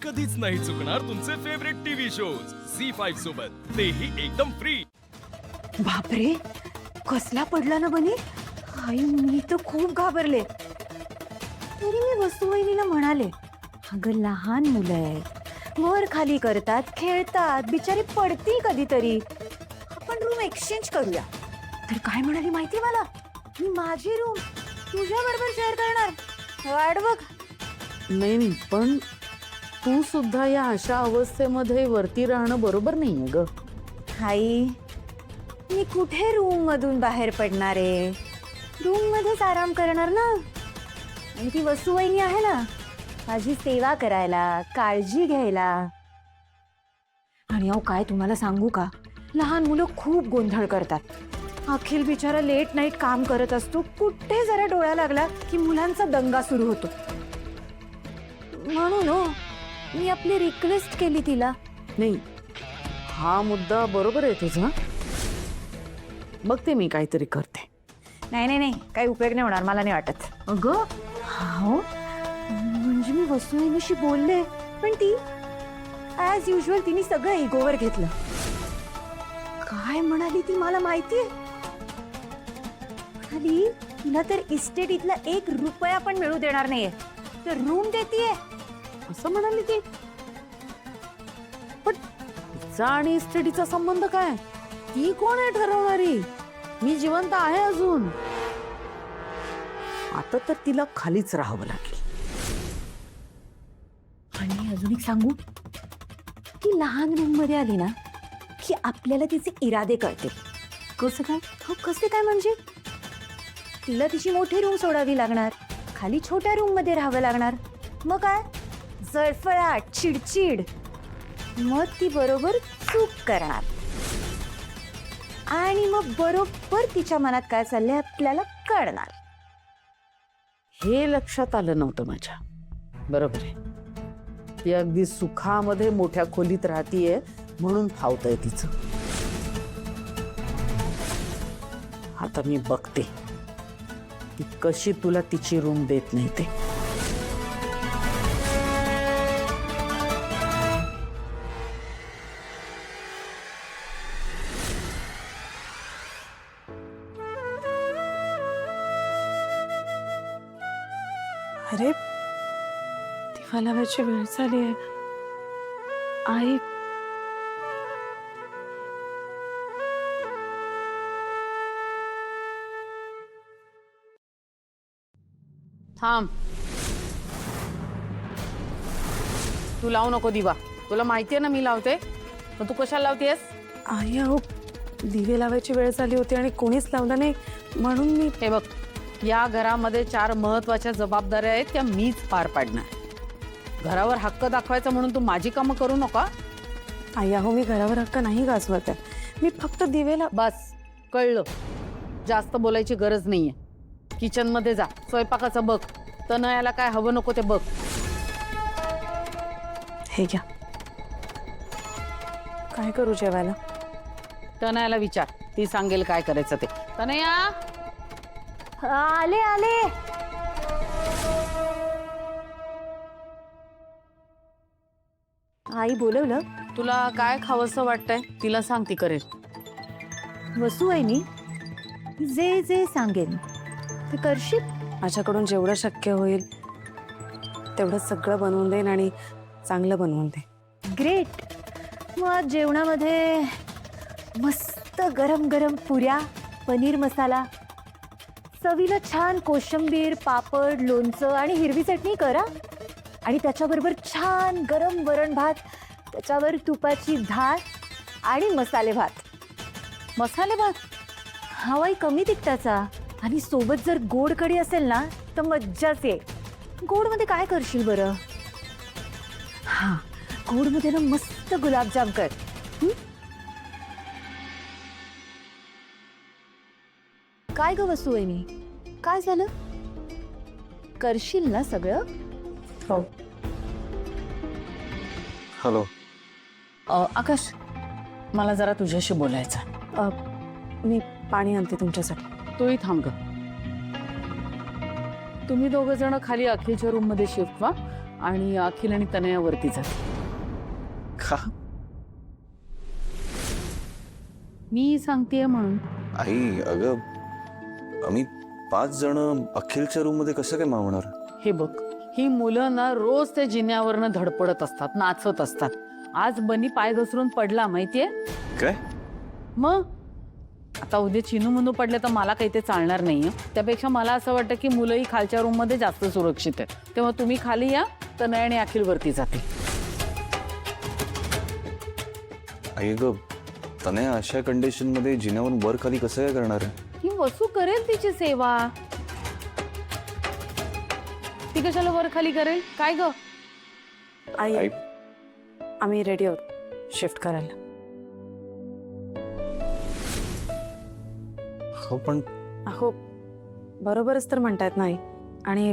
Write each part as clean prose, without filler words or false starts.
कधीच नाही चुकणार तुमचे फेवरेट टीव्ही शोज झी5 सोबत, तेही एकदम फ्री। बापरे, कसला पडला ना बनी। आई, मी तर खूप घाबरले। तरी मी वसुवहिनीला म्हणाले, अगं लहान मुलं आहेत, वर खाली करतात, खेळतात, बिचारी पडतील कधीतरी, आपण रूम एक्सचेंज करूया। तर काय म्हणाली माहिती मला, मी माझी रूम तुझ्या बरोबर शेअर करणार, वाट बघ। नाही, पण तू सुद्धा या अशा अवस्थेमध्ये वरती राहणं बरोबर नाहीये ग। आई, मी कुठे रूम मधून बाहेर पडणार आहे, रूम मध्येच आराम करणार ना। आणि ती वसुवहिनी आहे ना, माझी सेवा करायला, काळजी घ्यायला। आणि अहो, काय तुम्हाला सांगू का, लहान मुलं खूप गोंधळ करतात। अखिल बिचारा लेट नाईट काम करत असतो, कुठे जरा डोळा लागला की मुलांचा दंगा सुरू होतो। म्हणून हो, मी आपली रिक्वेस्ट केली तिला। नाही, हा मुद्दा बरोबर आहे तुझा, बघते मी काहीतरी करते। नाही नाही नाही, काही उपयोग नाही होणार, मला नाही वाटत। अगं हो, म्हणजे मी वसुवहिनीशी बोलले, पण ती ॲज युजल तिने सगळं इगोवर घेतलं। काय म्हणाली ती मला माहितीये, म्हणाली तिला तर इस्टेटीतला 1 रुपया पण मिळू देणार नाहीये, तर रूम देतीये असं म्हणाली ती। पण तिचा आणि इस्टेटीचा संबंध काय, ती कोण आहे ठरवणारी? मी जिवंत आहे अजून। आता तर तिला खालीच राहावं लागेल। आणि अजून एक सांगू, ती लहान रूम मध्ये आली ना की आपल्याला तिचे इरादे कळते। कसं काय? हो, कसे काय म्हणजे, तिला तिची मोठी रूम सोडावी लागणार, खाली छोट्या रूम मध्ये राहावं लागणार। मग काय, जळफळाट, चिडचिड, मग ती बरोबर चूक करणार, आणि मग बरोबर तिच्या मनात काय चाललंय आपल्याला कळणार। हे लक्षात आलं नव्हतं माझ्या। बरोबर आहे, ती अगदी सुखामध्ये मोठ्या खोलीत राहतीये म्हणून फावतंय तिचं। आता मी बघते ती कशी तुला तिची रूम देत नाही ते। अरे, दिवा लावायची वेळ झाली आहे। आई, थांब, तू लावू नको दिवा, तुला माहितीये ना मी लावते, पण तू कशाला लावतेस? आई अहो, दिवे लावायची वेळ झाली होती आणि कोणीच लावलं नाही, म्हणून मी। हे बघ, या घरामध्ये 4 महत्वाच्या जबाबदाऱ्या आहेत, त्या मीच पार पाडणार। घरावर हक्क दाखवायचा म्हणून तू माझी कामं करू नका। आई अहो, मी घरावर हक्क नाही गाजवत आहे, मी फक्त दिवेला। बस, कळलं, जास्त बोलायची गरज नाहीये। किचन मध्ये जा, स्वयंपाकाचं बघ, तनयाला काय हवं नको ते बघ। हे घ्या, काय करू जेवायला? तनयाला विचार, ती सांगेल काय करायचं ते। तनया, आले आले। आई बोलवलं? तुला काय खावंसं वाटतंय तिला सांग, ती करेल। वसुवहिनी जे जे सांगेन ते करशील? माझ्याकडून जेवढं शक्य होईल तेवढं सगळं बनवून देईन आणि चांगलं बनवून देईन। ग्रेट। मग आज जेवणामध्ये मस्त गरम गरम पुऱ्या, पनीर मसाला, चवीला छान कोशिंबीर, पापड, लोणचं आणि हिरवी चटणी करा। आणि त्याच्याबरोबर छान गरम वरण भात, त्याच्यावर तुपाची धार आणि मसाले भात। मसाले भात? हवाई कमी तिखटाचा, आणि सोबत जर गोड कढी असेल ना तर मज्जाच आहे। गोड मध्ये काय करशील बरं? हा, गोड मध्ये ना मस्त गुलाबजाम कर। काय ग वसुवहिनी, काय झालं? करशील ना सगळं? हो। हॅलो आकाश, मला जरा तुझ्याशी बोलायचं। मी पाणी आणते तुमच्यासाठी। तूही थांब ग। तुम्ही दोघं जण खाली अखिलच्या रूम मध्ये शिफ्ट व्हा, आणि अखिल आणि तनयावरती जाते. का? मी सांगतेय म्हणून. आई अगं, आम्ही 5 जण अखिलच्या रूम मध्ये कसं काय मावणार? हे बघ, ही मुलं ना रोज त्या जिन्यावरनं धडपडत असतात, नाचत असतात. आज बनी पाय घसरून पडला माहितीये. काय? मग आता उद्या चिनू मुनू पडले तर मला काही ते चालणार नाहीये. त्यापेक्षा मला असं वाटतं की मुलंही खालच्या रूम मध्ये जास्त सुरक्षित आहे. तेव्हा तुम्ही खाली या, तनय आणि अखिल वरती जातील. आई अगं, तनया अशा कंडिशन मध्ये जिन्यावरून वर खाली कसं काय करणार आहे? ही वसू करेल तिची सेवा. ती कशाला वर खाली करेल काय ग? आई आई आम्ही रेडी आहोत शिफ्ट करायला. हो पण अहो बरोबरच तर म्हणतायत नाही. आणि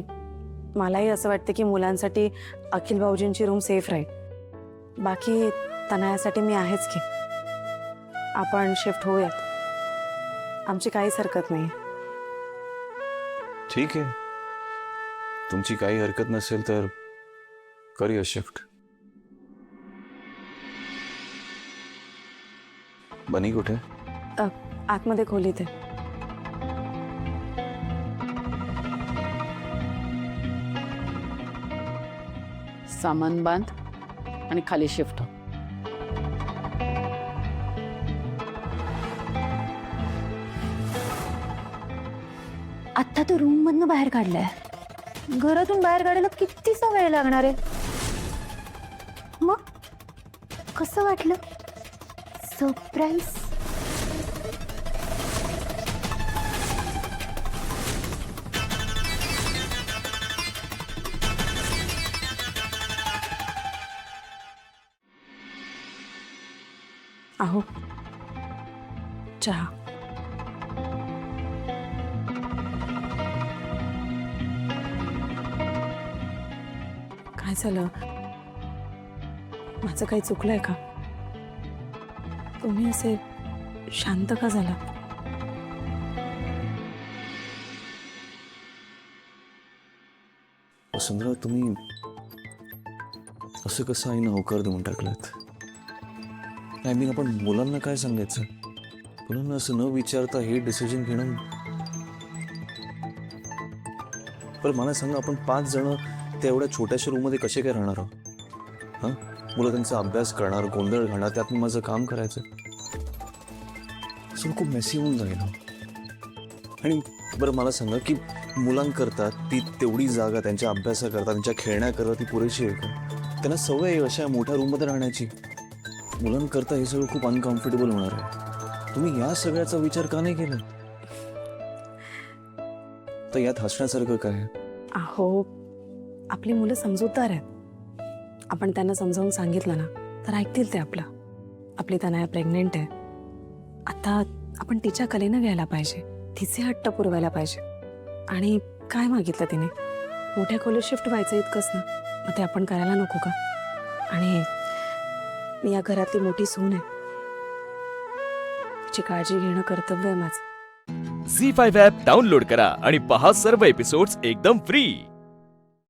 मलाही असं वाटतं की मुलांसाठी अखिल भाऊजींची रूम सेफ राहील. बाकी तनयासाठी मी आहेच की. आपण शिफ्ट होऊयात, आमची काहीच हरकत नाही. ठीक आहे, तुमची काही हरकत नसेल तर करूया शिफ्ट. बनी कुठे? आतमध्ये खोलीत आहे. सामान बांध आणि खाली शिफ्ट हो. आत्ता तो रूम मधनं बाहेर काढलाय. घरातून बाहेर काढायला कितीसा वेळ लागणार आहे. मग कसं वाटलं सरप्राईज? अहो चहा. काय झालं? माझं काही चुकलंय का? तुम्ही असे शांत का झाला? वसुंधरा, तुम्ही असं कसं आईनं होकार देऊन टाकलात? आय मीन, आपण मुलांना काय सांगायचं? मुलांना असं न विचारता हे डिसिजन घेणं. पण मला सांगा, आपण 5 जण त्या एवढ्या छोट्याशा रूममध्ये कसे काय राहणार आहोत? हां, मुलं त्यांचा अभ्यास करणार, गोंधळ घालणार, त्यात मी माझं काम करायचं. असं खूप मेसी होऊन जाईल. आणि बरं मला सांगा की मुलांकरता ती तेवढी जागा त्यांच्या अभ्यासाकरता, त्यांच्या खेळण्याकरता ती पुरेशी आहे का? त्यांना सवय आहे अशा मोठ्या रूममध्ये राहण्याची. मुलांकरता हे सगळं खूप अनकम्फर्टेबल होणार आहे. तुम्ही या सगळ्याचा विचार का नाही केला? तर यात हसण्यासारखं काय आहे? अहो आपली मुलं समजूतदार आहेत. आपण त्यांना समजावून सांगितलं ना तर ऐकतील ते आपलं. आपली तनया प्रेग्नेंट आहे. आता आपण तिच्या कलेनं घ्यायला पाहिजे, तिचे हट्ट पुरवायला पाहिजे. आणि काय मागितलं तिने? मोठ्या खोलीत शिफ्ट व्हायचं इतकंच ना, मग ते आपण करायला नको का? आणि मी या घरातली मोठी सून आहे, तिची काळजी घेणं कर्तव्य आहे माझं. झी 5 ॲप डाउनलोड करा आणि पहा सर्व एपिसोड्स एकदम फ्री.